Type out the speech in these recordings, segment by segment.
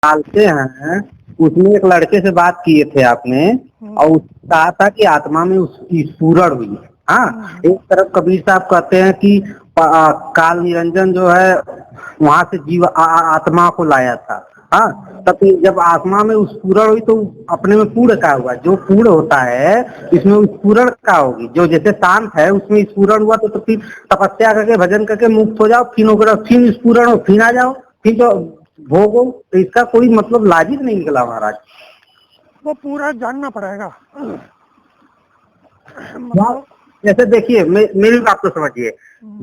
डालते हैं, उसमें एक लड़के से बात किए थे आपने और उसने कहा था कि आत्मा में उसकी स्फुरण हुई। हाँ, एक तरफ कबीर साहब कहते हैं कि काल निरंजन जो है वहां से जीव आत्मा को लाया था। हाँ, तब जब आत्मा में स्फुरण हुई तो अपने में पूर्ण का हुआ, जो पूर्ण होता है इसमें स्फुरण का होगी। जो जैसे शांत है उसमें स्फुरण हुआ तो फिर तपस्या करके भजन करके मुक्त हो जाओ, फिर स्फुरण हो, फिर आ जाओ, फिर जो भोग हो। तो इसका कोई मतलब लॉजिक नहीं निकला महाराज। वो पूरा जानना पड़ेगा। मतलब जैसे देखिए मेरी बात तो समझिए,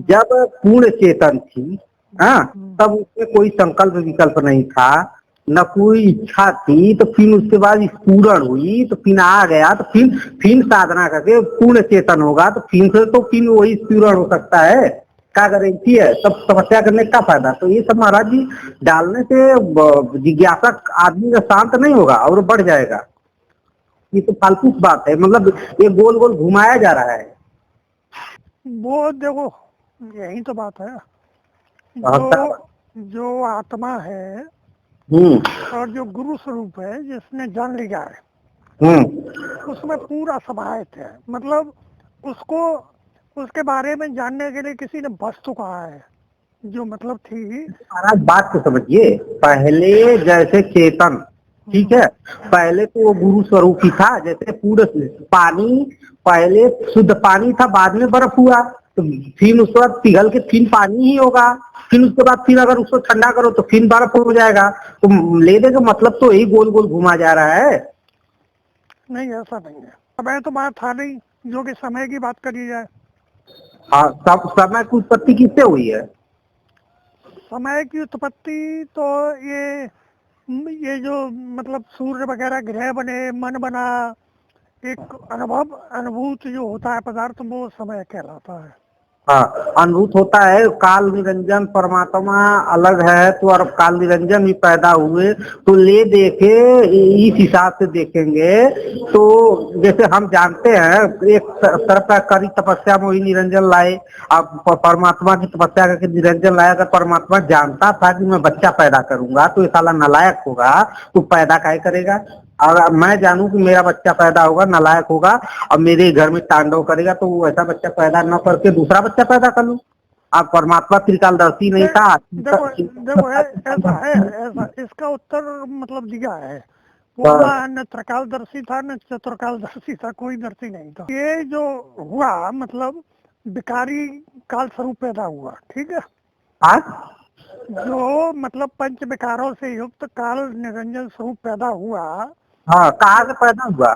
जब पूर्ण चेतन थी, हाँ, तब उसमें कोई संकल्प विकल्प नहीं था, न कोई इच्छा थी, तो फिर उसके बाद स्फुरण हुई तो फिर आ गया, तो फिर साधना करके पूर्ण चेतन होगा तो फिर से तो फिर वही स्फुरण हो सकता है। क्या गारंटी है? तब तपस्या करने का फायदा? तो ये सब महाराज जी डालने से जिज्ञासक आदमी का शांत नहीं होगा और बढ़ जाएगा। ये तो फालतू बात है, मतलब ये गोल गोल घुमाया जा रहा है। वो देखो, यही तो बात है। जो आत्मा है और जो गुरु स्वरूप है जिसने जान लिया है, उसमें पूरा समाहित है। मतलब उसको उसके बारे में जानने के लिए किसी ने वस्तु कहा है जो मतलब थी। महाराज बात को समझिए, पहले जैसे चेतन, ठीक है, पहले तो वो गुरु स्वरूप ही था। जैसे पूरे पानी, पहले शुद्ध पानी था, बाद में बर्फ हुआ, तो फिर उसके बाद पिघल के फिर पानी ही होगा। फिर उसके बाद फिर अगर उसको ठंडा करो तो फिर बर्फ हो जाएगा। तो लेने का मतलब तो यही गोल गोल घुमा जा रहा है। नहीं, ऐसा नहीं है। समय तो बात था नहीं, जो कि समय की बात करी जाए। हाँ, सब समय की उत्पत्ति किससे हुई है? समय की उत्पत्ति तो ये जो मतलब सूर्य वगैरह ग्रह बने, मन बना, एक अनुभूत जो होता है पदार्थ, वो समय कहलाता है। हाँ, अनुभूत होता है। काल निरंजन परमात्मा अलग है, तो और काल निरंजन भी पैदा हुए तो ले देखे इस हिसाब से देखेंगे तो जैसे हम जानते हैं एक तरफ का करी तपस्या में वही निरंजन लाए। अब परमात्मा की तपस्या करके निरंजन लाया। अगर परमात्मा जानता था कि मैं बच्चा पैदा करूंगा तो ये साला नालायक होगा, तो पैदा काहे करेगा? और मैं जानूं कि मेरा बच्चा पैदा होगा, नालायक होगा और मेरे घर में तांडव करेगा, तो वो ऐसा बच्चा पैदा न करके दूसरा बच्चा पैदा कर लूं। अब परमात्मा त्रिकालदर्शी नहीं था। देखो देखो ऐसा है, ऐसा इसका उत्तर मतलब दिया है। वो न त्रकालदर्शी था न चतुर्कालदर्शी था, कोई दर्शी नहीं था। ये जो हुआ मतलब विकारी काल स्वरूप पैदा हुआ, ठीक है। जो मतलब पंच विकारों से युक्त काल निरंजन स्वरूप पैदा हुआ। हाँ, कहाँ से पैदा हुआ?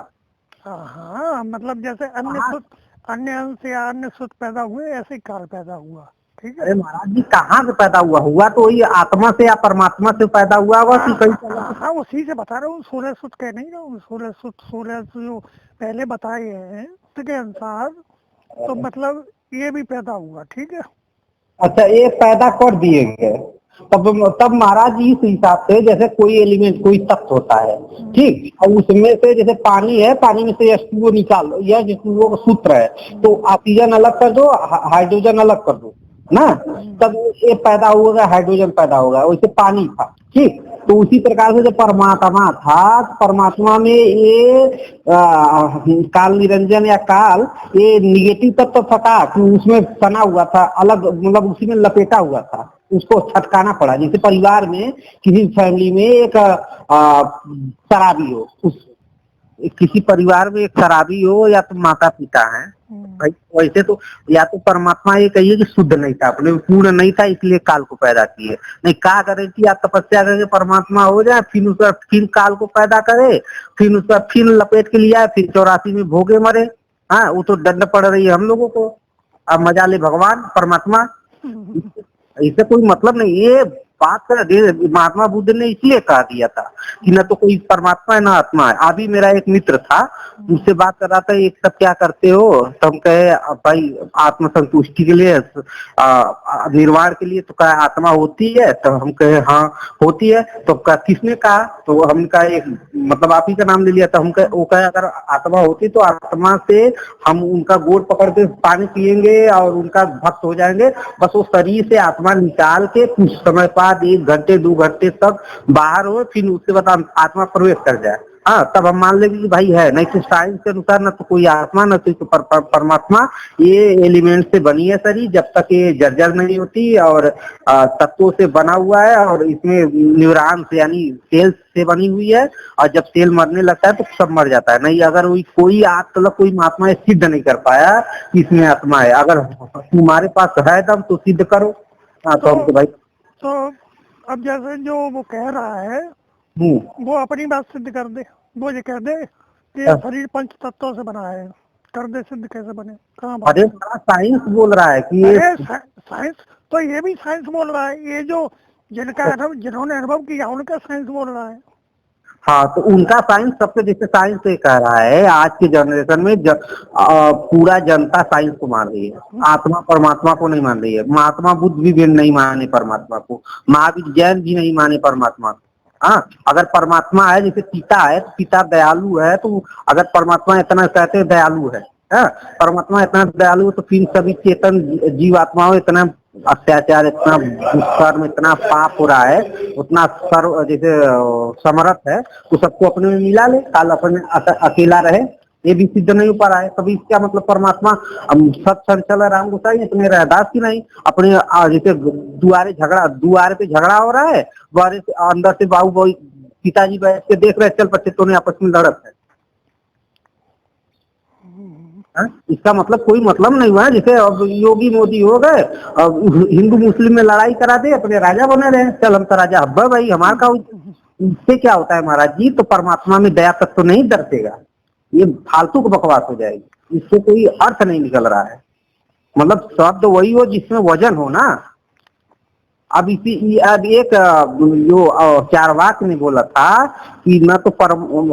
हाँ, मतलब जैसे अन्य अंश या अन्य सुत पैदा हुए, ऐसे ही काल पैदा हुआ, ठीक है। अरे महाराज जी, कहाँ से पैदा हुआ? हुआ तो वही आत्मा से या परमात्मा से पैदा हुआ हुआ कि कहीं? हाँ, उसी से बता रहा हूँ। 16 सुत कह नहीं रहा हूँ, 16 जो पहले बताए हैं उसके अनुसार तो मतलब ये भी पैदा हुआ, ठीक है। अच्छा, ये पैदा कर दिए गए। तब महाराज जी इस हिसाब से जैसे कोई एलिमेंट, कोई तत्व होता है, ठीक, और उसमें से जैसे पानी है, पानी में से H2O निकाल लो, यह H2O का सूत्र है, तो ऑक्सीजन अलग कर दो, हाइड्रोजन अलग कर दो ना, तब ये पैदा होगा, हाइड्रोजन पैदा होगा। वैसे पानी था, ठीक। तो उसी प्रकार से जो परमात्मा था, परमात्मा में ये काल निरंजन या काल, ये निगेटिव तत्व था कि उसमें तना हुआ था अलग, मतलब उसी में लपेटा हुआ था, उसको छटकाना पड़ा। जैसे परिवार में किसी फैमिली में एक शराबी हो, उस किसी परिवार में एक शराबी हो या तो माता पिता है भाई, वैसे तो या तो परमात्मा ये कहिए कि शुद्ध नहीं था, अपने पूर्ण नहीं था, इसलिए काल को पैदा किए। नहीं, क्या करे कि आप तपस्या करके परमात्मा हो जाए, फिर उसका फिर काल को पैदा करे, फिर उसका फिर लपेट के लिया, फिर 84 में भोगे मरे। हाँ, वो तो दंड पड़ रही है हम लोगों को। अब मजा ले भगवान परमात्मा, इससे कोई मतलब नहीं। ये बात कर महात्मा बुद्ध ने इसलिए कहा दिया था कि न तो कोई परमात्मा है न आत्मा है। अभी मेरा एक मित्र था, उससे बात कर रहा था, एक सब क्या करते हो, तो हम कहे भाई आत्म संतुष्टि के लिए, निर्वाण के लिए, तो कहा आत्मा होती है, तो हम कहे हाँ होती है। तो कहा किसने कहा? तो हमने कहा एक मतलब आप ही का नाम ले लिया। तो हम कहे, वो कहे अगर आत्मा होती तो आत्मा से हम उनका गोड़ पकड़ के पानी पियेंगे और उनका भक्त हो जाएंगे। बस वो शरीर से आत्मा निकाल के कुछ समय बाद बाद 1 घंटे 2 घंटे तक बाहर हो, फिर उसके बाद आत्मा प्रवेश कर जाए, हाँ, तब हम मान लेंगे कि भाई है। नहीं तो साइंस के अनुसार न तो कोई आत्मा न तो परमात्मा, ये एलिमेंट से बनी है शरीर, जब तक ये जर्जर नहीं होती, और तत्वों से बना हुआ है, और इसमें न्यूरॉन से यानी सेल्स से बनी हुई है, और जब सेल मरने लगता है तो सब मर जाता है। नहीं, अगर कोई मतलब कोई महात्मा सिद्ध नहीं कर पाया कि इसमें आत्मा है, अगर तुम्हारे पास है दम तो सिद्ध करो। हाँ, तो हम तो भाई तो अब जैसे जो वो कह रहा है वो अपनी बात सिद्ध कर दे, वो ये कह दे कि ये शरीर 5 तत्वों से बना है, कर दे सिद्ध कैसे बने, कहाँ बात? अरे साइंस बोल रहा है कि ये साइंस तो ये भी साइंस बोल रहा है, ये जो जिन्होंने अनुभव किया उनका साइंस बोल रहा है। हाँ, तो उनका साइंस सबसे, जैसे साइंस से कह रहा है आज के जनरेशन में पूरा जनता साइंस को मान रही है, आत्मा परमात्मा को नहीं मान रही है। महात्मा बुद्ध भी नहीं माने परमात्मा को, महावीर जैन भी नहीं माने परमात्मा को। हाँ, अगर परमात्मा है, जैसे पिता है तो पिता दयालु है, तो अगर परमात्मा इतना कहते हैं दयालु है, परमात्मा इतना दयालु है, तो फिर सभी चेतन जीवात्माओं इतना अत्याचार, इतना दुष्कर्म, इतना पाप हो रहा है, उतना सर्व जैसे समर्थ है, तो सबको अपने में मिला ले, काल अपने अकेला रहे, ये भी सिद्ध नहीं हो पा रहा है। कभी क्या मतलब परमात्मा सत संचल राम गोसाई इतने रहदास की नहीं, अपने जैसे दुआरे पे झगड़ा हो रहा है, द्वारे से अंदर से बाबू पिताजी बैठ के देख रहे, चल बच्चे तो आपस में लड़त है। इसका मतलब कोई मतलब नहीं हुआ। जैसे अब योगी मोदी हो गए, अब हिंदू मुस्लिम में लड़ाई करा दे, अपने राजा बने रहे, चल हम तो राजा हब्बा भाई, हमारा का इससे क्या होता है महाराज जी? तो परमात्मा में दया तक तो नहीं दरसेगा, ये फालतू को बकवास हो जाएगी, इससे कोई अर्थ नहीं निकल रहा है। मतलब शब्द वही हो जिसमें वजन हो ना। अब अब एक जो चारवाक ने बोला था कि न तो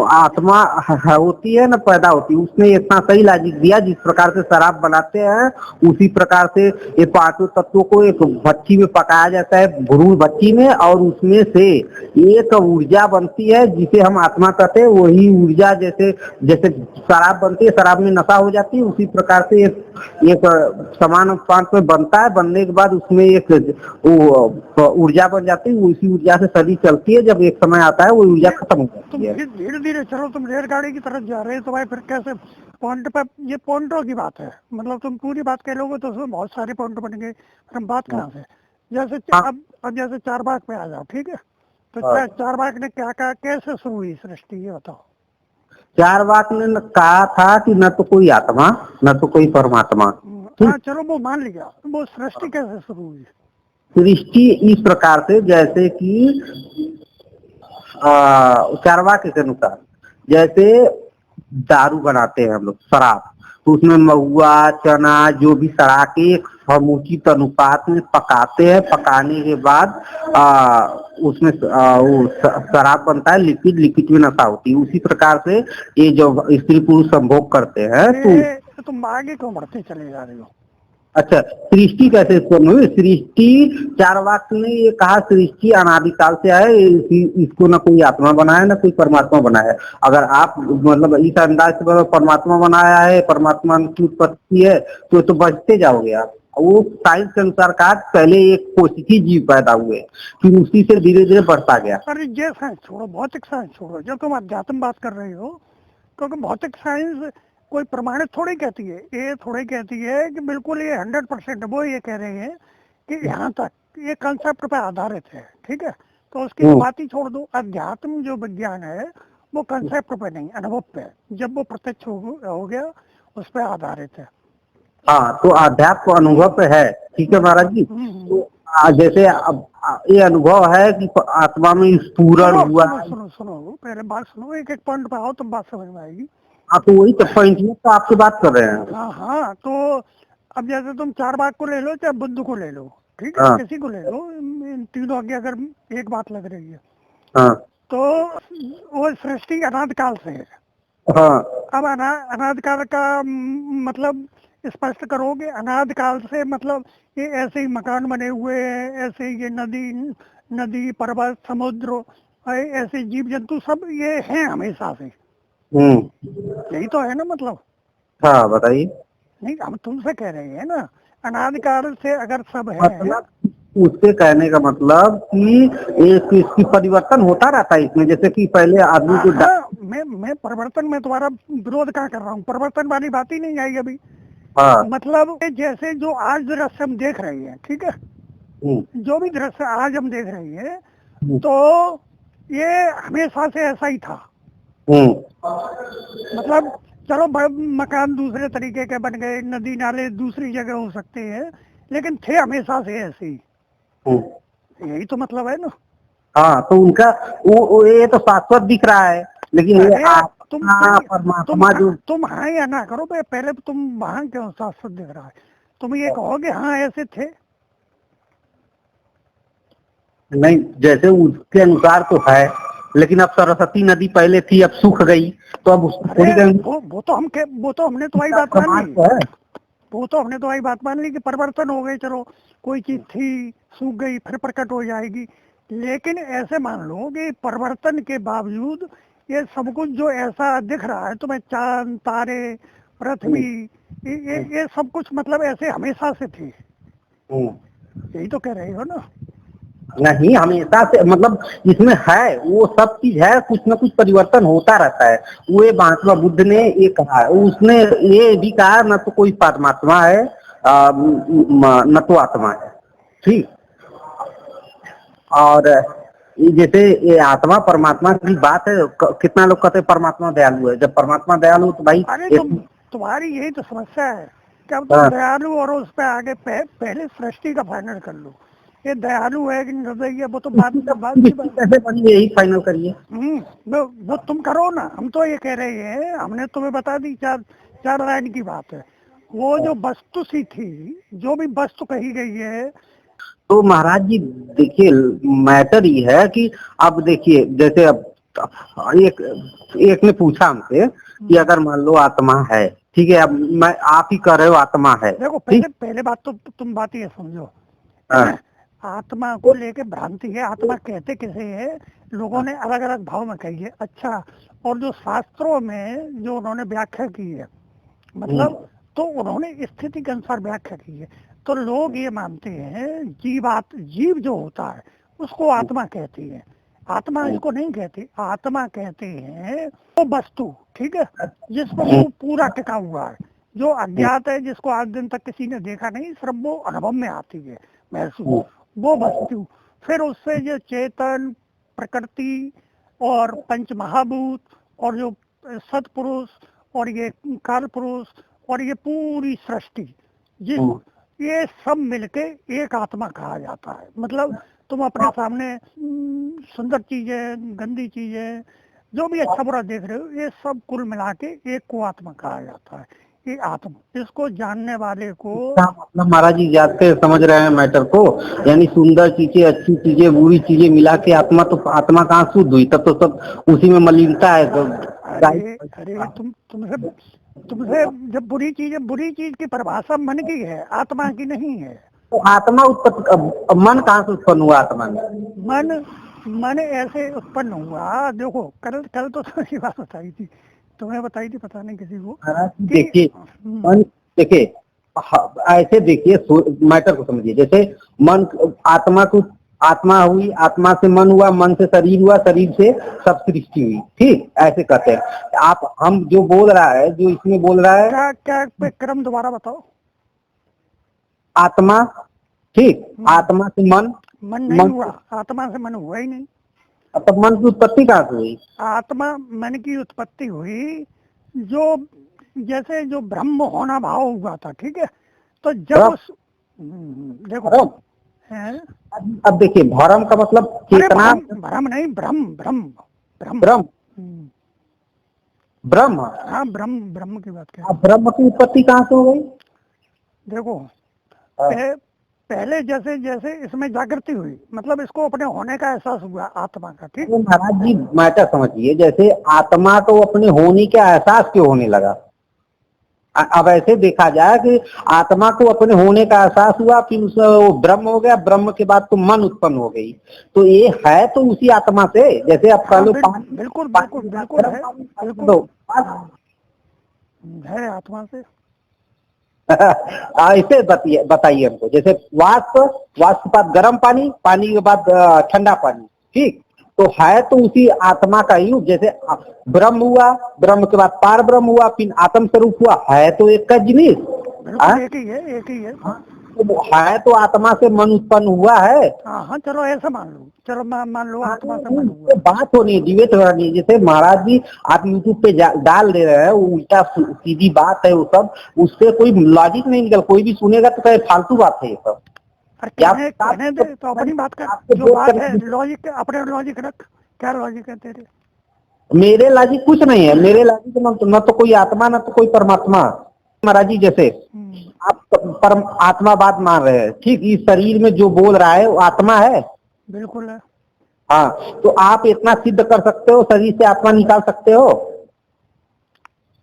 आत्मा होती है न पैदा होती है, उसने इतना सही लॉजिक दिया, जिस प्रकार से शराब बनाते हैं उसी प्रकार से ये 5 तत्वों को एक भट्टी में पकाया जाता है, भ्रूण भट्टी में, और उसमें से एक ऊर्जा बनती है जिसे हम आत्मा कहते हैं। वही ऊर्जा जैसे जैसे शराब बनती है, शराब में नशा हो जाती है, उसी प्रकार से एक समान अनुपात में बनता है, बनने के बाद उसमें एक ऊर्जा बन जाती है, उसी ऊर्जा से शरीर चलती है, जब एक समय आता है वो ऊर्जा खत्म हो जाती है। धीरे धीरे चलो, तुम रेलगाड़ी की तरफ जा रहे हो, तो भाई फिर कैसे पॉइंट पे, ये पॉइंटों की बात है, मतलब तुम पूरी बात कह लोगे तो उसमें बहुत सारे पॉइंट बनेंगे, हम बात कहाँ से? जैसे अब जैसे चारबाग पे आ जाओ, ठीक है, तो चारबाग ने क्या कहा, कैसे शुरू हुई सृष्टि, ये बताओ। चारवाक ने कहा था कि न तो कोई आत्मा न तो कोई परमात्मा। हाँ चलो वो मान लिया, वो सृष्टि कैसे शुरू हुई? सृष्टि इस प्रकार से, जैसे कि चारवाक के अनुसार, जैसे दारू बनाते हैं हम लोग, शराब, तो उसमें महुआ चना जो भी सड़ा के एक समुचित अनुपात में पकाते हैं, पकाने के बाद उसमें वो शराब बनता है, लिक्विड में नशा होती है। उसी प्रकार से ये जो स्त्री पुरुष संभोग करते हैं, तो तुम आगे क्यों बढ़ते चले जा रहे हो? अच्छा, सृष्टि कैसे उत्पन्न हुई? सृष्टि चारवाक ने ये कहा, सृष्टि अनादिकाल से है, इसको न कोई आत्मा बनाया न कोई परमात्मा बनाया। अगर आप मतलब इस अंदाज से परमात्मा बनाया है, परमात्मा की उत्पत्ति है, तो बचते जाओगे आप। वो साइंस के अनुसार कहा पहले एक कोशिकी जीव पैदा हुए, फिर उसी से धीरे धीरे बढ़ता गया। अरे ये साइंस छोड़ो, भौतिक साइंस छोड़ो, जब तुम अध्यात्म बात कर रहे हो, क्योंकि भौतिक साइंस कोई प्रमाणित थोड़ी कहती है, ये थोड़ी कहती है कि बिल्कुल ये 100%, वो ये कह रहे हैं कि यहाँ तक ये कंसेप्ट पे आधारित है, ठीक है, तो उसकी बात ही छोड़ दो। अध्यात्म जो विज्ञान है वो कंसेप्ट पे नहीं, अनुभव पे, जब वो प्रत्यक्ष हो गया उस पर आधारित है। हाँ, तो अध्यात्म अनुभव पे है, ठीक है महाराज जी। तो जैसे अब ये अनुभव है कि आत्मा में स्फुरण हुआ। सुनो पहले बात सुनो, एक एक पॉइंट पे आओ, तुम बात समझ में आएगी। आप तो वही पॉइंट में तो आपसे बात कर रहे हैं। हाँ, तो अब जैसे तुम चारबाग को ले लो चाहे बुद्ध को ले लो, ठीक है, किसी को ले लो, इन तीनों की अगर एक बात लग रही है, तो वो सृष्टि अनादिकाल से है। अब अनादिकाल का मतलब स्पष्ट करोगे? अनादिकाल से मतलब ये ऐसे ही मकान बने हुए हैं, ऐसे ही ये नदी पर्वत समुद्र, ऐसे जीव जंतु सब ये हैं हमेशा से, यही तो है ना मतलब? हाँ बताइए। नहीं, हम तुमसे कह रहे हैं ना, अनादिकाल से अगर सब है, उससे कहने का मतलब कि एक इसकी परिवर्तन होता रहता है इसमें, जैसे कि पहले आदमी को हाँ, मैं परिवर्तन में तुम्हारा विरोध क्या कर रहा हूँ, परिवर्तन वाली बात ही नहीं आई अभी। हाँ मतलब जैसे जो आज दृश्य हम देख रहे हैं, ठीक है, जो भी दृश्य आज हम देख रहे हैं, तो ये हमेशा से ऐसा ही था। मतलब चलो मकान दूसरे तरीके के बन गए, नदी नाले दूसरी जगह हो सकते हैं, लेकिन थे हमेशा से ऐसे ही। यही तो मतलब है ना। हाँ, तो उनका वो ये तो शाश्वत दिख रहा है, लेकिन ये परमात्मा जो तुम हाँ या ना करो, पहले तुम वहाँ क्यों शाश्वत दिख रहा है, तुम ये कहोगे हाँ ऐसे थे। नहीं, जैसे उसके अनुसार तो है, लेकिन अब सरस्वती नदी पहले थी, अब सूख गई, तो अब उसको थोड़ी वो तो हमने तुम्हारी बात मान ली, वो तो हमने तुम्हारी बात मान ली कि परिवर्तन हो गए, चलो कोई चीज थी सूख गई फिर प्रकट हो जाएगी। लेकिन ऐसे मान लो कि परिवर्तन के बावजूद ये सब कुछ जो ऐसा दिख रहा है तुम्हें, चांद तारे पृथ्वी, ये सब कुछ मतलब ऐसे हमेशा से थी। यही तो कह रहे हो ना। नहीं, हमेशा से मतलब इसमें है, वो सब चीज है, कुछ न कुछ परिवर्तन होता रहता है। वो महात्मा बुद्ध ने ये कहा, उसने ये भी कहा न तो कोई परमात्मा है न तो आत्मा है, ठीक। और जैसे ये आत्मा परमात्मा की बात है, कितना लोग कहते हैं परमात्मा दयालु है, जब परमात्मा दयालु तो भाई तुम्हारी यही तो समस्या है कि अब तुम दयालु और उस पर आगे पहले सृष्टि का फाइनल कर लो, ये दयालु है कि निर्दयी है, वो तो बात कैसे बनी, यही फाइनल करिए। वो तुम करो ना, हम तो ये कह रहे हैं, हमने तुम्हें बता दी, चार लाइन की बात है। वो जो वस्तु सी थी, जो भी वस्तु कही गई है, तो महाराज जी देखिए, मैटर ये है कि अब देखिए, जैसे अब एक ने पूछा हमसे कि अगर मान लो आत्मा है, ठीक है, अब मैं आप ही कह रहे हो आत्मा है। देखो पहले बात तो तुम बात ये समझो, आत्मा को लेके भ्रांति है। आत्मा कहते किसे है, लोगों ने अलग अलग भाव में कही है। अच्छा, और जो शास्त्रों में जो उन्होंने व्याख्या की है, मतलब तो उन्होंने स्थिति के अनुसार व्याख्या की है। तो लोग ये मानते हैं जीव जो होता है उसको आत्मा कहती है। आत्मा इसको नहीं कहती, आत्मा कहते हैं वो वस्तु, ठीक है, जिस पर पूरा टिका हुआ है, जो अज्ञात है, जिसको आज दिन तक किसी ने देखा नहीं, सिर्फ वो अनुभव में आती है, महसूस, वो वस्तु। फिर उससे जो चेतन, प्रकृति और पंच महाभूत और जो सतपुरुष और ये काल पुरुष और ये पूरी सृष्टि, ये सब मिलके एक आत्मा कहा जाता है। मतलब तुम अपने सामने सुंदर चीजें, गंदी चीजें, जो भी अच्छा बुरा देख रहे हो, ये सब कुल मिला के एक को आत्मा कहा जाता है। ये आत्मा, इसको जानने वाले को मतलब महाराज जी जाते समझ रहे हैं मैटर को, यानी सुंदर चीजें, अच्छी चीजें, बुरी चीजें मिला के आत्मा, तो आत्मा कहाँ शुद्ध हुई, तब तो सब उसी में मलिनता है। तो अरे तुमसे जब बुरी चीज की परिभाषा मन की है, आत्मा की नहीं है। तो आत्मा उत्पत्ति, मन कहाँ से उत्पन्न हुआ आत्मा में? मन ऐसे उत्पन्न हुआ, देखो कल तो सारी बात बताई थी, तुम्हें बताई थी, पता नहीं किसी को। देखिए मन, देखिए ऐसे देखिए मैटर को समझिए, जैसे मन, आत्मा हुई, आत्मा से मन हुआ, मन से शरीर हुआ, शरीर से सब सृष्टि हुई, ठीक, ऐसे कहते हैं आप। हम जो बोल रहा है, जो इसमें बोल रहा है, क्या क्रम दोबारा बताओ। आत्मा, ठीक, आत्मा से मन नहीं हुआ, आत्मा से मन हुआ ही नहीं। तब मन की उत्पत्ति कहाँ से हुई? आत्मा मन की उत्पत्ति हुई जो जैसे जो ब्रह्म होना भाव हुआ था, ठीक है। तो जब देखो अब देखिए, भरम का मतलब चेतना, भ्रम नहीं, ब्रह्म ब्रह्म ब्रह्म ब्रह्म ब्रह्म, हाँ ब्रह्म की बात क्या। ब्रह्म की उत्पत्ति कहाँ से हो गई? देखो पहले जैसे जैसे इसमें जागृति हुई, मतलब इसको अपने होने का एहसास हुआ आत्मा का, ठीक। महाराज जी मैटर समझिए, जैसे आत्मा को अपने होने का एहसास क्यों होने लगा? अब ऐसे देखा जाए कि आत्मा को अपने होने का एहसास हुआ, फिर वो ब्रह्म हो गया, ब्रह्म के बाद तो मन उत्पन्न हो गई, तो ये है तो उसी आत्मा से। जैसे अब कह लो बिल्कुल है आत्मा से। ऐसे बताइए हमको, जैसे वाष्प, वाष्प के बाद गर्म पानी, पानी के बाद ठंडा पानी, ठीक। तो है तो उसी आत्मा का ही, जैसे ब्रह्म हुआ, ब्रह्म के बाद पार ब्रह्म हुआ, फिर आत्म स्वरूप हुआ, है तो एक का जिनिस। बिल्कुल एक ही है, एक ही है। तो है तो आत्मा से मन उत्पन्न हुआ है। हाँ चलो ऐसा मान लो, चलो मान लो आत्मा से मन हुआ। तो बात होनी है, डिबेट हो रही है। जैसे महाराज जी आप यूट्यूब पे डाल दे रहे हैं, वो उल्टा सीधी बात है, वो सब उससे कोई लॉजिक नहीं निकल, कोई भी सुनेगा तो कहे फालतू बात है ये सब। कहने दे तो अपनी बात कर, जो बात है लॉजिक, अपने लॉजिक रख, क्या लॉजिक है तेरे? मेरे लॉजिक कुछ नहीं है, मेरे लॉजिक न तो कोई आत्मा न तो कोई परमात्मा। महाराज जी जैसे आप परम आत्मावाद मान रहे हैं, ठीक, इस शरीर में जो बोल रहा है वो आत्मा है। बिल्कुल है। हाँ, तो आप इतना सिद्ध कर सकते हो, शरीर से आत्मा निकाल सकते हो?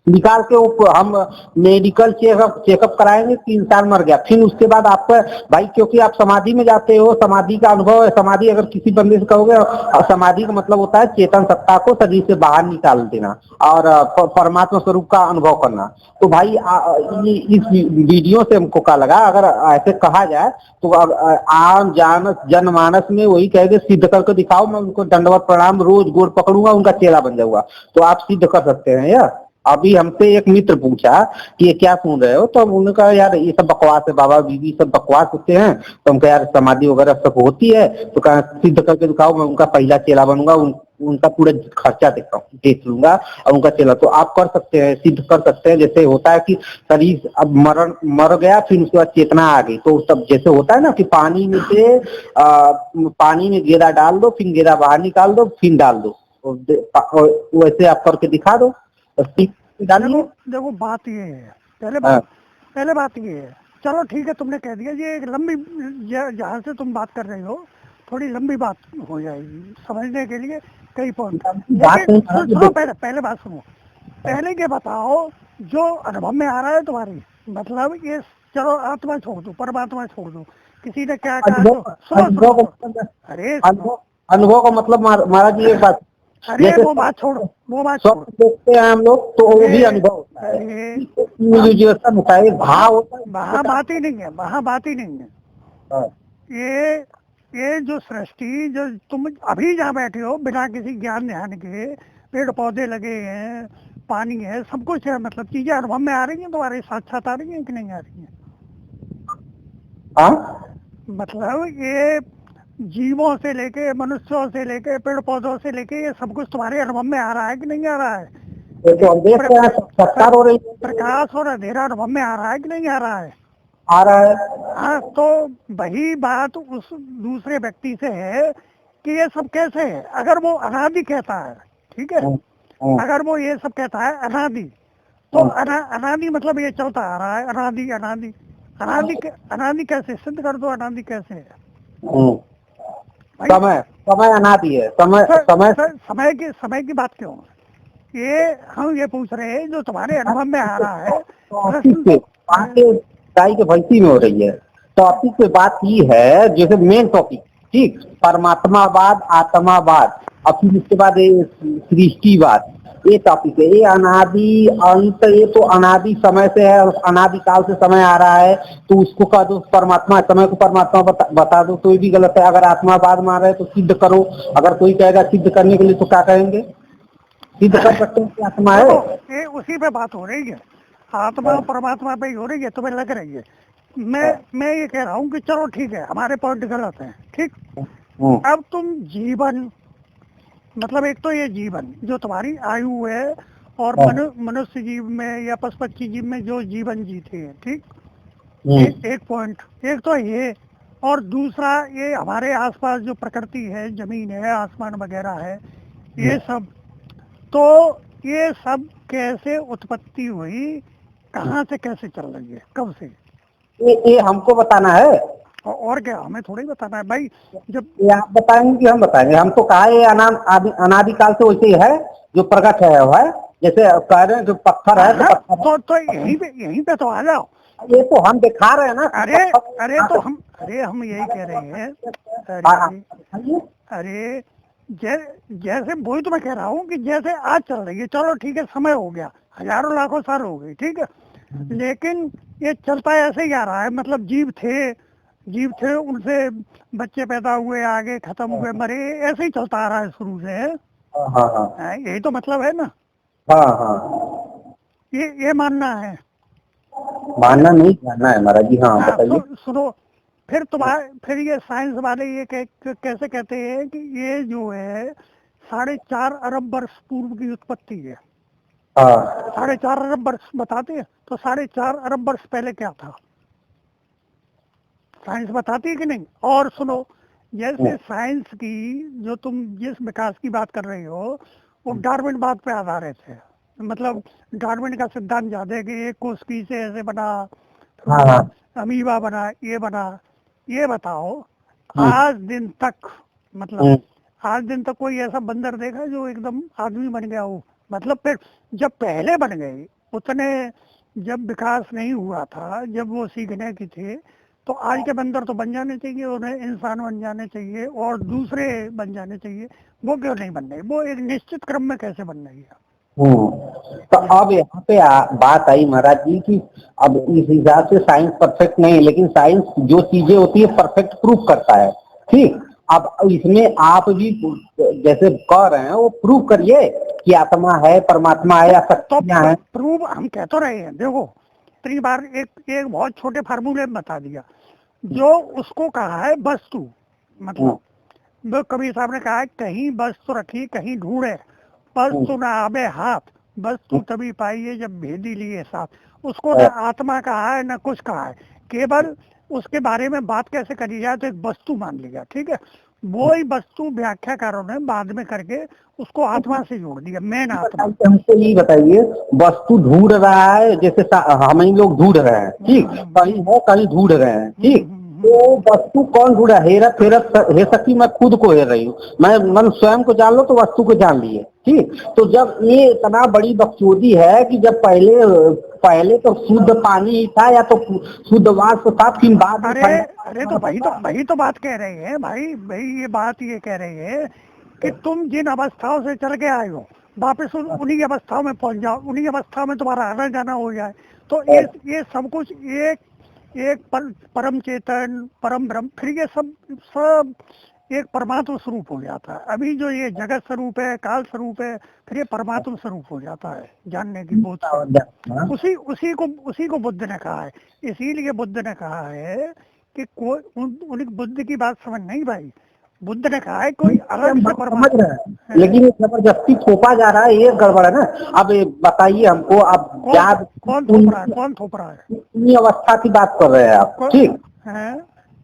निकाल के वो हम मेडिकल चेकअप कराएंगे कि इंसान मर गया, फिर उसके बाद आपका भाई, क्योंकि आप समाधि में जाते हो, समाधि का अनुभव है। समाधि अगर किसी बंदे से कहोगे, समाधि का मतलब होता है चेतन सत्ता को शरीर से बाहर निकाल देना और परमात्मा स्वरूप का अनुभव करना। तो भाई इस वीडियो से हमको क्या लगा, अगर ऐसे कहा जाए तो आम जनमानस में वही कहेंगे सिद्ध करके दिखाओ, मैं उनको दंडवत प्रणाम रोज गोड़ पकड़ूंगा, उनका चेला बन जाऊंगा। तो आप सिद्ध कर सकते हैं या? अभी हमसे एक मित्र पूछा कि ये क्या सुन रहे हो, तो हम उन्होंने कहा यार ये सब बकवास है, बाबा बीबी सब बकवास होते हैं। तो हम कहा यार समाधि वगैरह सब होती है, तो कहा सिद्ध करके दिखाओ, मैं उनका पहला चेला बनूंगा, उनका पूरा खर्चा देख लूंगा और उनका चेला। तो आप कर सकते हैं, सिद्ध कर सकते हैं। जैसे होता है कि शरीर अब मर गया, फिर उसके बाद चेतना आ गई, तो सब जैसे होता है ना कि पानी में से पानी में गेरा डाल दो, फिर गेरा बाहर निकाल दो, फिर डाल दो, वैसे आप करके दिखा दो। देखो बात ये है, पहले बात ये है, चलो ठीक है तुमने कह दिया, ये एक लंबी, जहाँ से तुम बात कर रहे हो थोड़ी लंबी बात हो जाएगी समझने के लिए, कई पॉइंट। सुनो पहले बात सुनो, पहले ये बताओ जो अनुभव में आ रहा है तुम्हारी, मतलब ये, चलो आत्मा छोड़ दो, परमात्मा छोड़ दो, किसी ने क्या कहा, अरे अनुभव का मतलब महाराज जी एक बात, अरे वो बात छोड़, वो बात छोड़, देखते हैं हम लोग तो वो भी अनुभव होता है, भाव होता है, वहाँ बात ही नहीं है, वहाँ बात ही नहीं है। ये जो सृष्टि, जो तुम अभी जहाँ बैठे हो बिना किसी ज्ञान ध्यान के, पेड़ पौधे लगे हैं, पानी है, सब कुछ है, मतलब चीजें अनुभव में आ रही हैं तुम्हारे साक्षात आ रही हैं कि नहीं आ रही हैं? मतलब ये जीवों से लेके, मनुष्यों से लेके, पेड़ पौधों से लेके, ये सब कुछ तुम्हारे अनुभव में आ रहा है कि नहीं आ रहा है? प्रकाश और अंधेरा अनुभव में आ रहा है कि नहीं आ रहा है? आ रहा है। हाँ, तो वही बात उस दूसरे व्यक्ति से है कि ये सब कैसे है। अगर वो अनादि कहता है, ठीक है, अगर वो ये सब कहता है अनादि, तो अनादि मतलब ये चलता आ रहा है, अनादि अनादि अनादि अनादि कैसे सिद्ध कर दो, अनादि कैसे है? समय अनादि है, समय की बात क्यों? ये हम ये पूछ रहे हैं जो तुम्हारे अनुभव में आ रहा है, गाय के भैंसी में हो रही है। टॉपिक पे बात ये है, जैसे मेन टॉपिक, ठीक, परमात्मावाद, आत्मावाद, और फिर उसके बाद सृष्टिवाद, ये टॉपिक है। ये अनादि अंत, ये तो अनादि समय से है, अनादि काल से समय आ रहा है, तो उसको कह दो परमात्मा, समय को परमात्मा बता दो, तो ये भी गलत है। अगर आत्मावाद मान रहे तो सिद्ध करो, अगर कोई कहेगा सिद्ध करने के लिए तो क्या कहेंगे, सिद्ध कर सकते हैं कि आत्मा है। ये उसी पे बात हो रही है, आत्मा परमात्मा पे ही हो रही है, तुम्हें लग रही है। मैं ये कह रहा हूँ कि चलो ठीक है, हमारे पॉइंट गलत है, ठीक। अब तुम जीवन, मतलब एक तो ये जीवन जो तुम्हारी आयु है, और मनुष्य जीव में या पशु पक्षी जीव में जो जीवन जीते हैं, ठीक, एक पॉइंट, एक तो ये, और दूसरा ये हमारे आसपास जो प्रकृति है, जमीन है, आसमान वगैरह है, ये सब, तो ये सब कैसे उत्पत्ति हुई, कहाँ से कैसे चल रही है, कब से, ये हमको बताना है। और क्या, हमें थोड़ी बताना है भाई। जब ये आप बताएंगे कि हम बताएंगे? हमको कहा ये अनादिकाल से वैसे ही है, जो प्रकट है वो है, जैसे कह रहे हैं जो पत्थर है तो पत्थर, तो यहीं पे तो आ जाओ। ये तो हम दिखा रहे हैं ना। अरे हम यही कह रहे हैं, अरे जैसे वही तो मैं कह रहा हूँ कि जैसे आज चल रही है, चलो ठीक है, समय हो गया, हजारों लाखों साल हो गई, ठीक है, लेकिन ये चलता ऐसे ही आ रहा है, मतलब जीव थे, उनसे बच्चे पैदा हुए, आगे खत्म हुए, मरे, ऐसे ही चलता आ रहा है शुरू से। हाँ हाँ हाँ यही तो मतलब है ना। हाँ हाँ, ये मानना है। मानना नहीं जानना है महाराज जी। हाँ बताइए। सुनो, फिर ये साइंस वाले ये कैसे कहते हैं कि ये जो है 4.5 अरब वर्ष पूर्व की उत्पत्ति है। हाँ 4.5 अरब वर्ष बताते हैं, तो 4.5 अरब वर्ष पहले क्या था, साइंस बताती है कि नहीं। और सुनो, जैसे साइंस की जो तुम जिस विकास की बात कर रही हो, वो डार्विनवाद पे आधारित है। मतलब डार्विन का सिद्धांत याद है कि एक कोशिकी से ऐसे बना, हाँ हाँ अमीबा बना, ये बना। ये बताओ, हम्म, आज दिन तक, मतलब हम्म, आज दिन तक कोई ऐसा बंदर देखा जो एकदम आदमी बन गया हो। मतलब फिर जब पहले बन गए उतने, जब विकास नहीं हुआ था, जब वो सीखने की थे, तो आज के बंदर तो बन जाने चाहिए, उन्हें इंसान बन जाने चाहिए और दूसरे बन जाने चाहिए। वो क्यों नहीं बन रही, वो एक निश्चित क्रम में कैसे बन रही है। तो अब यहाँ पे बात आई महाराज जी की, अब इस हिसाब से साइंस परफेक्ट नहीं है, लेकिन साइंस जो चीजें होती है परफेक्ट प्रूफ करता है। ठीक, अब इसमें आप भी जैसे कह रहे हैं वो प्रूव करिए कि आत्मा है, परमात्मा है या तो शक्तियां हैं। प्रूव हम कह तो रहे हैं। देखो, इतनी बार एक बहुत छोटे फार्मूले में बता दिया। जो उसको कहा है वस्तु, मतलब वो कबीर साहब ने कहा है, कहीं वस्तु रखी कहीं ढूंढे, वस्तु न आवे हाथ, वस्तु तभी पाइए जब भेदी लिए साथ। उसको न आत्मा कहा है न कुछ कहा है, केवल उसके बारे में बात कैसे करी जाए तो एक वस्तु मान लिया, ठीक है। वो ही वस्तु व्याख्याकारों ने बाद में करके उसको आत्मा से जोड़ दिया, मेन आत्मा। हमको ये बताइए, वस्तु ढूंढ रहा है, जैसे हम ही लोग ढूंढ रहे हैं, ठीक, कहीं है कहीं ढूंढ रहे हैं, ठीक, तो वस्तु कौन ढूंढा? हेरत हेरत हे सकी, मैं खुद को हेर रही हूँ। मैं स्वयं को जान लो तो वस्तु को जान लिए, ठीक। तो जब ये इतना बड़ी बकचोदी है कि जब पहले तो शुद्ध पानी ही था, या तो शुद्ध वाष्प था, फिर बाद में अरे तो वही तो बात कह रहे हैं भाई, ये बात ये कह रहे हैं कि तुम जिन अवस्थाओं से चल के आए हो, वापस उन्हीं अवस्थाओं में पहुंच जाओ, उन्हीं अवस्थाओं में तुम्हारा आना जाना हो जाए। तो ये सब कुछ एक परम चेतन, परम ब्रह्म, फिर ये सब एक परमात्मा स्वरूप हो जाता है। अभी जो ये जगत स्वरूप है, काल स्वरूप है, फिर ये परमात्मा स्वरूप हो जाता है जानने की बोध से। उसी को बुद्ध ने कहा है। इसीलिए बुद्ध ने कहा है कि कोई उनकी बुद्ध की बात समझ नहीं भाई। बुद्ध ने कहा है कोई अलग से समझ रहे हैं, लेकिन ये जबरदस्ती थोपा जा रहा है, ये गड़बड़ है ना। अब बताइए हमको, अब कौन थोप रहा है? उन्नी अवस्था की बात कर रहे हैं आप, ठीक है,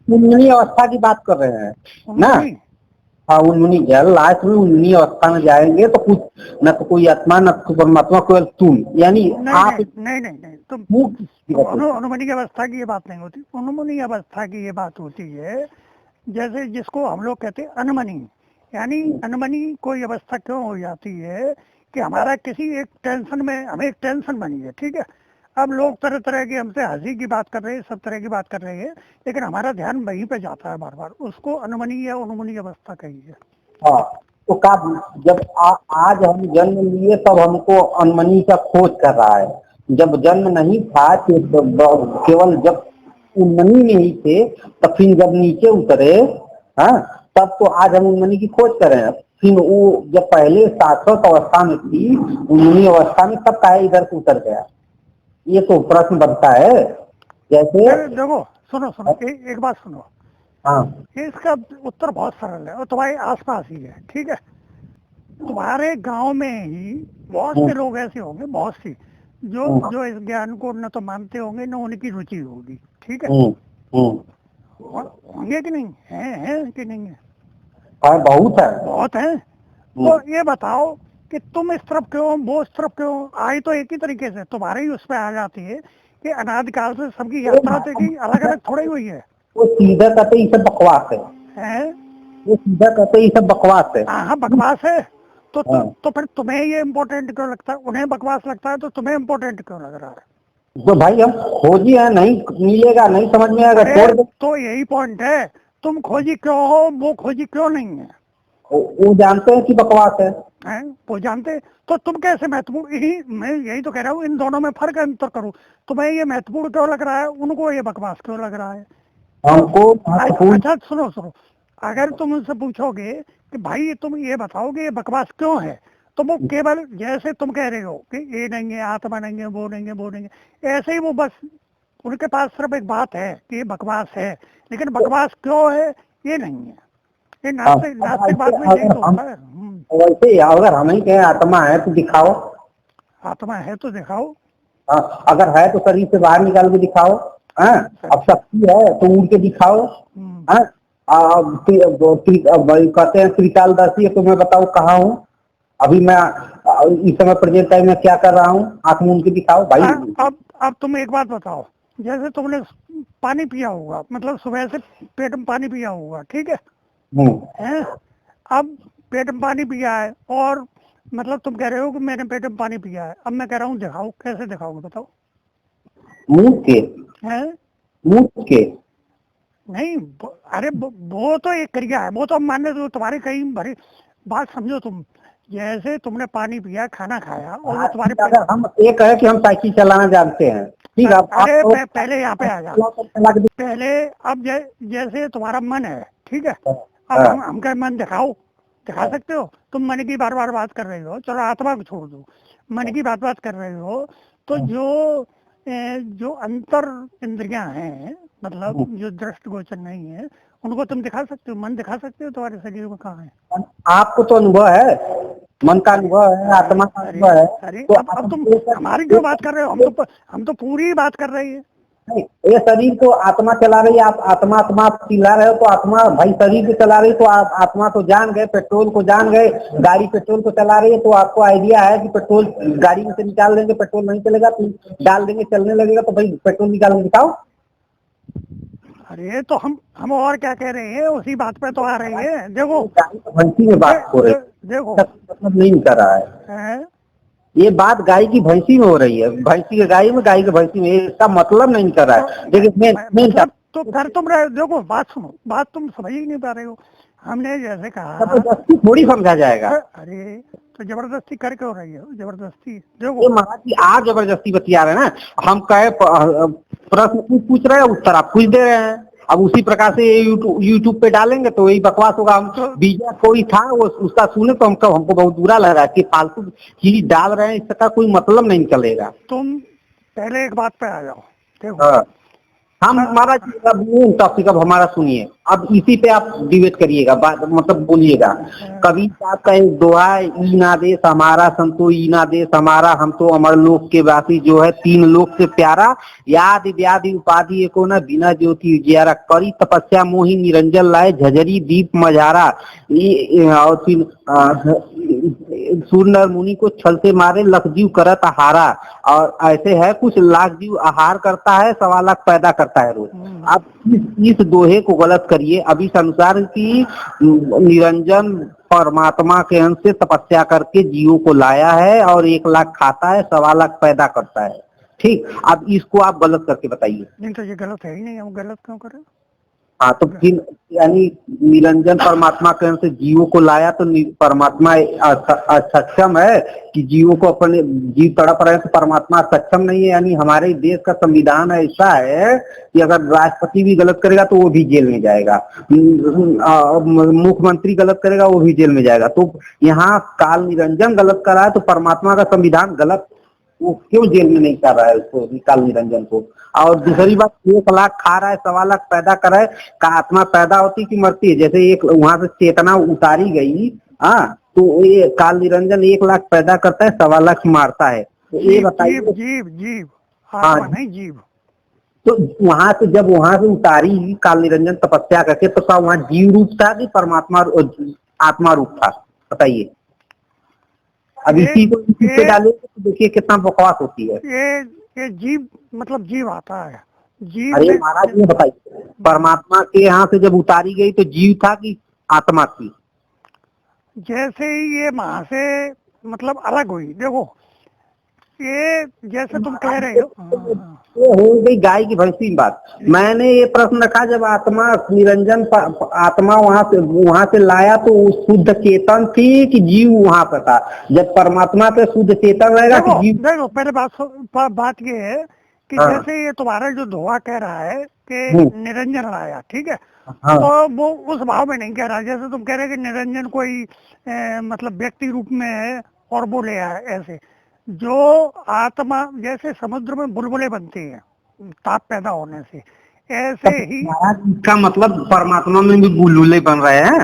उन्नी अवस्था की बात कर रहे हैं ना। हाँ, उन्नी लास्ट में उन्नी अवस्था में जाएंगे तो कुछ न तो कोई आत्मा न तो परमात्मा, केवल तुम, यानी आप। नहीं तुम अनुमनी अवस्था की ये बात नहीं होती। अनुमनी अवस्था की ये बात होती है जैसे जिसको हम लोग कहते हैं अनमनी। यानी अनमनी कोई अवस्था क्यों हो जाती है कि हमारा किसी एक टेंशन में, हमें एक टेंशन बनी है, ठीक है। अब लोग तरह तरह की हमसे हंसी की बात कर रहे हैं, सब तरह की बात कर रहे हैं, लेकिन हमारा ध्यान वहीं पे जाता है बार बार। उसको अनमनी या अनुमनी अवस्था कही है। हाँ, तो जब आज हम जन्म लिए तब हमको अनमनी का खोज कर रहा है। जब जन्म नहीं था, केवल जब उन्मनी में ही थे, तो फिर जब नीचे उतरे, हाँ, तब तो आज हम उन्मनी की खोज कर रहे हैं। फिर वो जब पहले शाश्वत अवस्था में थी, उन्मनी अवस्था में, तब का इधर से उतर गया। ये तो प्रश्न बनता है। जैसे देखो, सुनो एक बात सुनो। हाँ, इसका उत्तर बहुत सरल है और तुम्हारे आसपास ही है, ठीक है। तुम्हारे गांव में ही बहुत से लोग ऐसे होंगे, बहुत सी, जो इस ज्ञान को न तो मानते होंगे न उनकी रुचि होगी, ठीक है। होंगे कि नहीं है कि नहीं है? बहुत है। तो ये बताओ कि तुम इस तरफ क्यों, वो इस तरफ क्यों आई? तो एक ही तरीके से तुम्हारे ही उस पर आ जाती है कि अनादिकाल से सबकी यात्रा तो की अलग अलग थोड़ी हुई है। वो सीधा कहते ये सब बकवास है। वो सीधा कहते ये सब बकवास है। हाँ, बकवास है। तो फिर तुम्हें ये इम्पोर्टेंट क्यों लगता है? उन्हें बकवास लगता है तो तुम्हें इम्पोर्टेंट क्यों लग रहा है? तो भाई हम खोजी है, नहीं मिलेगा, नहीं समझ में आएगा, छोड़ दो। तो यही पॉइंट है, तुम खोजी क्यों हो, वो खोजी क्यों नहीं है। वो जानते हैं कि बकवास है। हैं वो जानते, तो तुम कैसे महत्वपूर्ण, मैं यही तो कह रहा हूँ, इन दोनों में फर्क अंतर करो। तुम्हें ये महत्वपूर्ण क्यों लग रहा है, उनको ये बकवास क्यों लग रहा है? हमको महत्वपूर्ण। अच्छा सुनो सुनो, अगर तुम उनसे पूछोगे कि भाई तुम ये बताओ कि ये बकवास क्यों है, तो वो केवल जैसे तुम कह रहे हो कि ये नहीं है, आत्मा नहीं है, वो नहीं है, वो नहीं है, ऐसे ही वो बस उनके पास सिर्फ एक बात है कि ये बकवास है, लेकिन बकवास क्यों है ये नहीं है। ये नास्तिक नास्तिकवाद में यही तो होता है। वैसे अगर हम ही कहें आत्मा है तो दिखाओ। आत्मा है तो दिखाओ। अगर है तो शरीर से बाहर निकाल के दिखाओ। हाँ, अब शक्ति है तो उड़ के दिखाओ। हाँ, कहते हैं त्रिकालदर्शी है, तो मैं बताऊँ कहाँ हूँ अभी मैं, इस समय प्रेजेंट टाइम में क्या कर रहा हूँ, आंख मूंद के दिखाओ भाई। अब तुम एक बात बताओ, जैसे तुमने पानी पिया होगा, मतलब सुबह से पेट में पानी पिया होगा, ठीक है? अब पेट में पानी पिया है, और मतलब तुम कह रहे हो कि मैंने पेट में पानी पिया है, अब मैं कह रहा हूँ दिखाओ, कैसे दिखाओगे बताओ? मुंह के, हैं? मुंह के नहीं, अरे वो तो एक क्रिया है, वो तो हम मान रहे, तुम्हारी कहीं भरी बात समझो तुम। जैसे तुमने पानी पिया, खाना खाया, और वो तुम्हारे अगर हम ये कहे कि हम साइकिल चलाना जानते हैं, ठीक है? अरे पहले यहाँ पे आ जा, पहले अब जैसे तुम्हारा मन है, ठीक है? अब हम क्या मन दिखा सकते हो? तुम मन की बार बार बात कर रहे हो, चलो आत्मा को छोड़ दो, मन की बात कर रहे हो, तो जो अंतर इंद्रियां हैं, मतलब जो दृष्टिगोचर नहीं है, उनको तुम दिखा सकते हो? मन दिखा सकते हो तुम्हारे शरीर में कहाँ है? आपको तो अनुभव है, मन का अनुभव है, आत्मा का अनुभव है। अरे तो अब तुम हमारी क्यों बात कर रहे हो? हम तो पूरी बात कर रही है। नहीं, ये शरीर तो आत्मा चला रही है, आप आत्मा आत्मा आप चिल्ला रहे हो, तो आत्मा भाई शरीर को चला रही, तो आप आत्मा तो जान गए, पेट्रोल को जान गए, गाड़ी पेट्रोल को चला रही है, तो आपको आइडिया है कि पेट्रोल गाड़ी में से निकाल देंगे, पेट्रोल नहीं चलेगा, तो डाल देंगे, चलने लगेगा, तो भाई पेट्रोल निकाल के दिखाओ। अरे तो हम और क्या कह रहे हैं, उसी बात पे तो आ रही है। देखो भैंसी में बात हो रही है, देखो मतलब नहीं कर रहा है। ये बात गाय की भैंसी में हो रही है, भैंसी के गाय में, गाय के भैंसी में, इसका मतलब नहीं कर रहा है। देखिए मतलब तो फिर तुम देखो, बात सुनो, बात तुम समझ ही नहीं पा रहे हो। हमने जैसे कहा जबरदस्ती थोड़ी समझा जाएगा। अरे तो जबरदस्ती कर क्यों रही हो? जबरदस्ती देखो, ये महाराज जी आप जबरदस्ती बतिया रहे हैं ना, हम कहे प्रश्न पूछ रहे हैं, उत्तर आप पूछ दे रहे हैं। अब उसी प्रकार से यूट्यूब पे डालेंगे तो यही बकवास होगा। हम बीजा कोई था वो उसका सुने तो हमको बहुत बुरा लगा कि फालतू चीज डाल रहे हैं, इसका कोई मतलब नहीं निकलेगा। तुम पहले एक बात पे आ जाओ, देखो हम महाराज अब टॉपिक अब हमारा सुनिए, अब इसी पे आप डिबेट करिएगा, बात मतलब बोलिएगा। कभी साहब का एक दोहा है, ई ना देश हमारा संतो ई ना देश हमारा, हम तो अमर लोक के वासी, जो है तीन लोक से प्यारा, याद व्याधि उपाधि एको न बिना ज्योति उजियारा, करी तपस्या मोहि निरंजन लाए, झझरी दीप मझारा, और फिर सूर्य मुनि को छल से मारे, लख जीव करत हारा, और ऐसे है कुछ, लाख जीव आहार करता है, 1.25 लाख पैदा करता है रोज। आप इस दोहे को गलत करिए। अब इस अनुसार की निरंजन परमात्मा के अंश से तपस्या करके जीवों को लाया है, और 1 लाख खाता है, 1.25 लाख पैदा करता है। ठीक, अब इसको आप गलत करके बताइए। नहीं तो ये गलत है ही नहीं, हम गलत क्यों करें? हाँ, तो फिर यानी निरंजन परमात्मा के अंश से जीवों को लाया, तो परमात्मा सक्षम है कि जीवों को अपने, जीव तड़प रहे हैं तो परमात्मा सक्षम नहीं है। यानी हमारे देश का संविधान ऐसा है कि अगर राष्ट्रपति भी गलत करेगा तो वो भी जेल में जाएगा, मुख्यमंत्री गलत करेगा वो भी जेल में जाएगा। तो यहाँ काल निरंजन गलत कर रहा है, तो परमात्मा का संविधान गलत, वो क्यों जेल में नहीं कर रहा है उसको, काल निरंजन को? और दूसरी बात, 1 लाख खा रहा है, 1.25 लाख पैदा कर रहा है, का आत्मा पैदा होती कि मरती है? जैसे एक वहां से चेतना उतारी गई, हाँ, तो ये काल निरंजन 1 लाख पैदा करता है, 1.25 लाख मारता है। तो ये बताइए, जीव जीव हाँ नहीं जीव। तो वहां से जब वहां से उतारी काल निरंजन तपस्या करके, तो क्या वहाँ जीव रूप था कि परमात्मा आत्मा रूप था? बताइए। अब इसी को पे डाले तो देखिए कितना बकवास होती है। ये जीव मतलब जीव आता है, जीव। अरे महाराज ये बताइए, परमात्मा के यहाँ से जब उतारी गई तो जीव था कि आत्मा थी? जैसे ही ये वहां से मतलब अलग हुई, देखो ये जैसे तुम कह रहे हो, ये हो गई गाय की भैंसी बात। मैंने ये प्रश्न रखा, जब आत्मा निरंजन आत्मा वहां से लाया तो वो शुद्ध चेतन थी कि जीव वहां पर था? जब परमात्मा पे शुद्ध चेतन रहेगा कि जीव? देखो पहले बात ये है कि हाँ। जैसे ये तुम्हारा जो धोआ कह रहा है कि निरंजन लाया, ठीक है, हाँ। तो वो उस भाव में नहीं कह रहा। जैसे तुम कह रहे कि निरंजन कोई मतलब व्यक्ति रूप में है और वो ले आया, ऐसे जो आत्मा जैसे समुद्र में बुलबुले बनते हैं ताप पैदा होने से, ऐसे ही इसका मतलब परमात्मा में भी बुलबुले बन रहे हैं?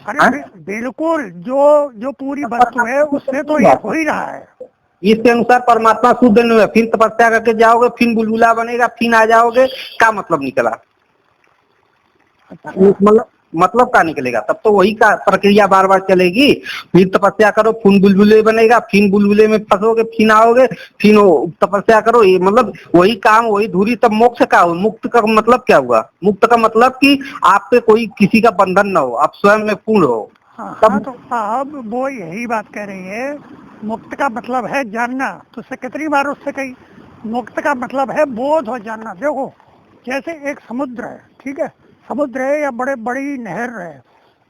अरे बिल्कुल, जो पूरी वस्तु है उससे तो ये हो ही रहा है। इसके अनुसार परमात्मा शुद्ध नहीं है, फिर तपस्या करके जाओगे, फिर बुलबुला बनेगा, फिर आ जाओगे, क्या मतलब निकला? मतलब क्या निकलेगा? तब तो वही का प्रक्रिया बार बार चलेगी। फिर तपस्या करो, फिर बुलबुले बनेगा, फिर बुलबुले में फंसोगे, फिर आओगे, फिर तपस्या करो, ये मतलब वही काम वही धुरी। तब मोक्ष का हो? मुक्त का मतलब क्या हुआ? मुक्त का मतलब कि आप पे कोई किसी का बंधन न हो, आप स्वयं में पूर्ण हो। हाँ, तो अब वो यही बात कह रही है, मुक्त का मतलब है जानना। तो उससे कितनी बार उससे कही, मुक्त का मतलब है बोध और जानना। देखो जैसे एक समुद्र है, ठीक है, समुद्र है या बड़ी नहर है,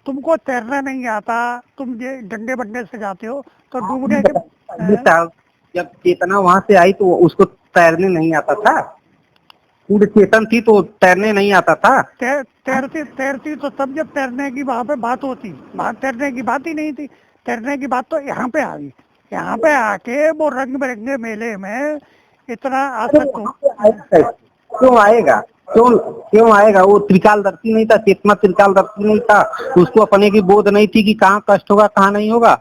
तुमको तैरना नहीं आता, तुम ये डंडे बंडे से जाते हो तो डूबने के जब चेतना वहां से आई तो उसको तैरने नहीं आता था? पूर्ण चेतन थी तो तैरने नहीं आता था? तैरती तो तब जब तैरने की वहां पे बात होती, वहां तैरने की बात ही नहीं थी। तैरने की बात तो यहाँ पे आ गई। यहाँ पे आके वो रंग बिरंगे मेले में इतना आसक्त क्यों आएगा? क्यों आएगा? वो त्रिकालदर्शी नहीं था? चेतना त्रिकालदर्शी नहीं था? उसको अपने की बोध नहीं थी कि कहाँ कष्ट होगा कहाँ नहीं होगा?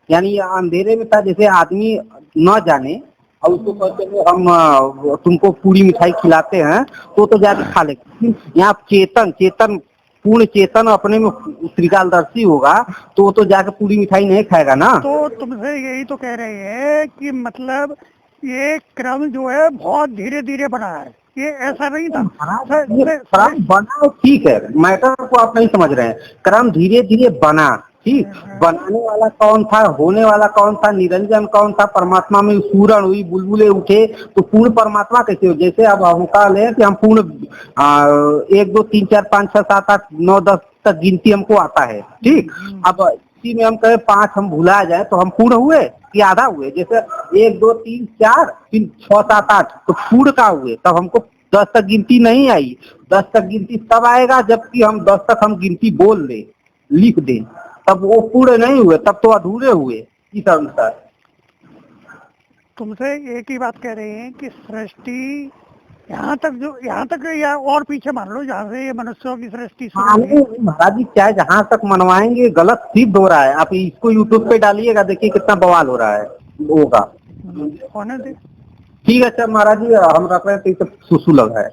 यानी अंधेरे में था। जैसे आदमी न जाने और उसको कहते हैं हम तुमको पूरी मिठाई खिलाते हैं तो जाके खा लेगा। यहाँ चेतन चेतन पूर्ण चेतन अपने में त्रिकालदर्शी होगा तो जाके पूरी मिठाई नहीं खाएगा ना। तो तुमसे यही तो कह रहे हैं कि मतलब ये क्रम जो है बहुत धीरे धीरे बना है, ये ऐसा नहीं था। क्रम बना ठीक है, मैटर को आप नहीं समझ रहे हैं। क्रम धीरे धीरे बना, ठीक। बनाने वाला कौन था? होने वाला कौन था? निरंजन कौन था? परमात्मा में पूर्ण हुई, बुलबुले उठे तो पूर्ण परमात्मा कैसे हो? जैसे अब हम कह लें कि हम पूर्ण 1 2 3 4 5 6 7 8 9 10 तक गिनती हमको आता है, ठीक। अब इसी में हम कहे 5 हम भुला जाए तो हम पूर्ण हुए कि आधा हुए? जैसे 1 2 3 4 फिर 6 7 8 तो पूर्ण का हुए? तब हमको 10 तक गिनती नहीं आई। 10 तक गिनती तब आएगा जबकि हम 10 तक हम गिनती बोल दे, लिख दे, तब वो पूरे नहीं हुए, तब तो अधूरे हुए इस अनुसार। तुमसे एक ही बात कह रहे हैं कि सृष्टि यहाँ तक या और पीछे मान लो, जहाँ से ये मनुष्यों की सृष्टि महाराज जी चाहे जहाँ तक मनवाएंगे गलत सिद्ध हो रहा है। आप इसको यूट्यूब पे डालिएगा, देखिए कितना बवाल हो रहा है होगा। होने दे। ठीक है, अच्छा महाराज जी हम रख रहे थे, सुसु लगा है।